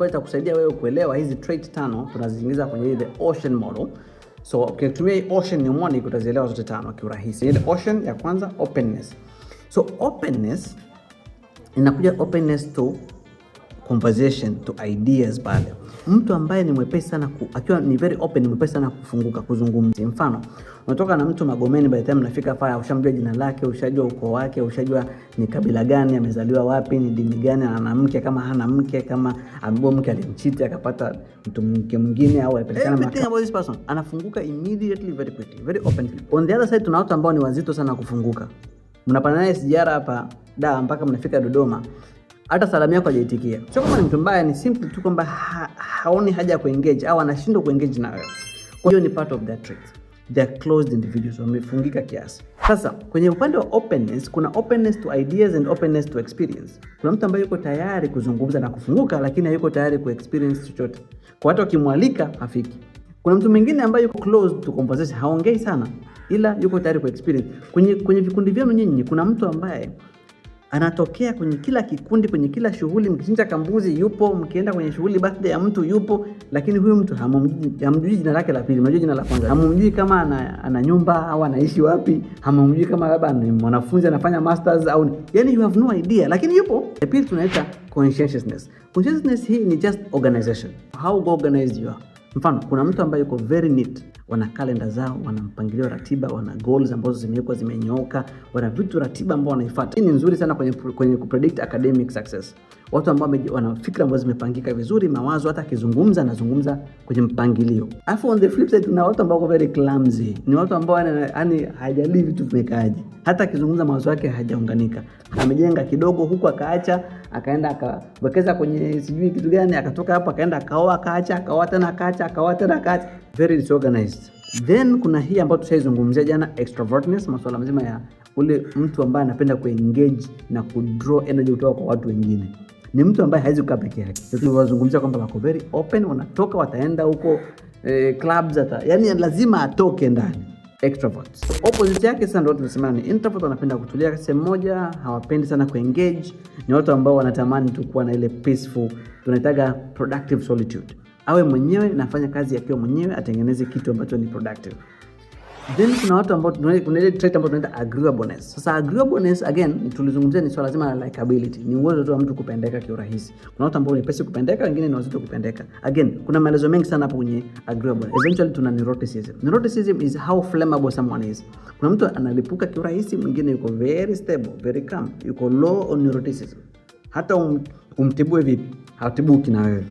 ambayo itakusaidia wewe kuelewa hizi trait 5 tunaziingiza kwenye the Ocean model. So ukitumia hii Ocean mnemonic utazielewa zote 5 kwa urahisi. Ile Ocean ya kwanza, openness. So openness inakuja openness to conversation, to ideas pale. Mtu ambaye ni mwepesi sana akiwa ni very open, ni mwepesi sana kufunguka, kuzungumza. Mfano, unatoka na mtu Magomeni, by the time unafika pale ushamjua jina lake, ushajua ukoo wake, ushajua ni kabila gani, amezaliwa wapi, ni dini gani, ana mke kama hana mke, kama ameboa mke alimchiti akapata mtu mwingine au alipelekana na everything about this person. Anafunguka immediately, very quickly, very openly. On the other side tuna watu ambao ni wazito sana kufunguka. Mnapanda naye sijara hapa mpaka mnafika Dodoma, hata salamu yako hajaitikia. Sio kama ni mtu mbaya, ni simple tu kwamba haoni haja ya kuengage au anashindwa kuengage na wewe. Kwa hiyo ni part of that trait. They are closed individuals, wamefungika kiasi. Sasa kwenye upande wa openness, kuna openness to ideas and openness to experience. Kuna mtu ambaye yuko tayari kuzungumza na kufunguka, lakini hayuko tayari kuexperience chochote. Kwa hata ukimwalika hafiki. Kuna mtu mwingine ambaye yuko closed to conversation, haongei sana ila yuko tayari kuexperience. Kwenye vikundi vyenu nyinyi kuna mtu ambaye anatokea kwenye kila kikundi, kwenye kila shughuli. Mkichinja kambuzi yupo, mkienda kwenye shughuli birthday ya mtu yupo, lakini huyu mtu hamumjui jina lake la pili, mnajua jina la kwanza. Hamumjui kama ana nyumba au anaishi wapi, hamumjui kama labda ni mwanafunzi anafanya masters au yani you have no idea, lakini yupo. Ya pili tunaita conscientiousness. Conscientiousness hii ni just organization. How organized you are. Mfano, kuna mtu ambaye yuko very neat, wana kalenda zao, wana mpangilio, ratiba, wana goals ambazo zimewekwa, zimenyooka, wana vitu ratiba ambao wanaifuata. Hii ni nzuri sana kwenye kupredict academic success. Watu ambao wana fikra ambazo zimepangika vizuri, mawazo, hata akizungumza anazungumza kwenye mpangilio. Alafu on the flip side tuna watu ambao very clumsy. Ni watu ambao yani hajali vitu vimekaaje. Hata akizungumza mawazo yake hajaunganika. Amejenga kidogo huku akaacha, akaenda akawekeza kwenye sijui kitu gani, akatoka hapo akaenda akaoa, akaacha, akaoa tena akaacha, akaoa tena akaacha. Very disorganized. Then kuna hii ambayo tushaizungumzia jana, extrovertness, masuala mzima ya ule mtu ambaye anapenda kuengage na kudraw energy kutoka kwa watu wengine. Ni mtu ambaye haizi kukaa peke yake. Tunazungumzia kwamba wako very open, wanatoka wataenda huko clubs yani lazima atoke ndani. Extroverts. So opposite yake sasa ndio tunasema ni introvert, wanapenda kutulia sehemu moja, hawapendi sana kuengage, ni watu ambao wanatamani tu kuwa na ile peaceful, tunaitaga productive solitude. Awe mwenyewe nafanya kazi yake mwenyewe, atengeneze kitu ambacho ni productive. Then kuna watu ambao kuna ile trait ambayo tunaita agreeableness. Sasa agreeableness again tulizungumzia ni swala zima la likability. Ni uwezo tu wa mtu kupendeka kiurahisi. Kuna watu ambao ni pesi kupendeka, wengine ni wazito kupendeka. Again, kuna maelezo mengi sana hapo kwenye agreeableness. Eventually tuna neuroticism. Neuroticism is how flammable someone is. Kuna mtu analipuka kiurahisi, mwingine yuko very stable, very calm. Yuko low on neuroticism. Hata umtibue vipi, hatibuki na wewe.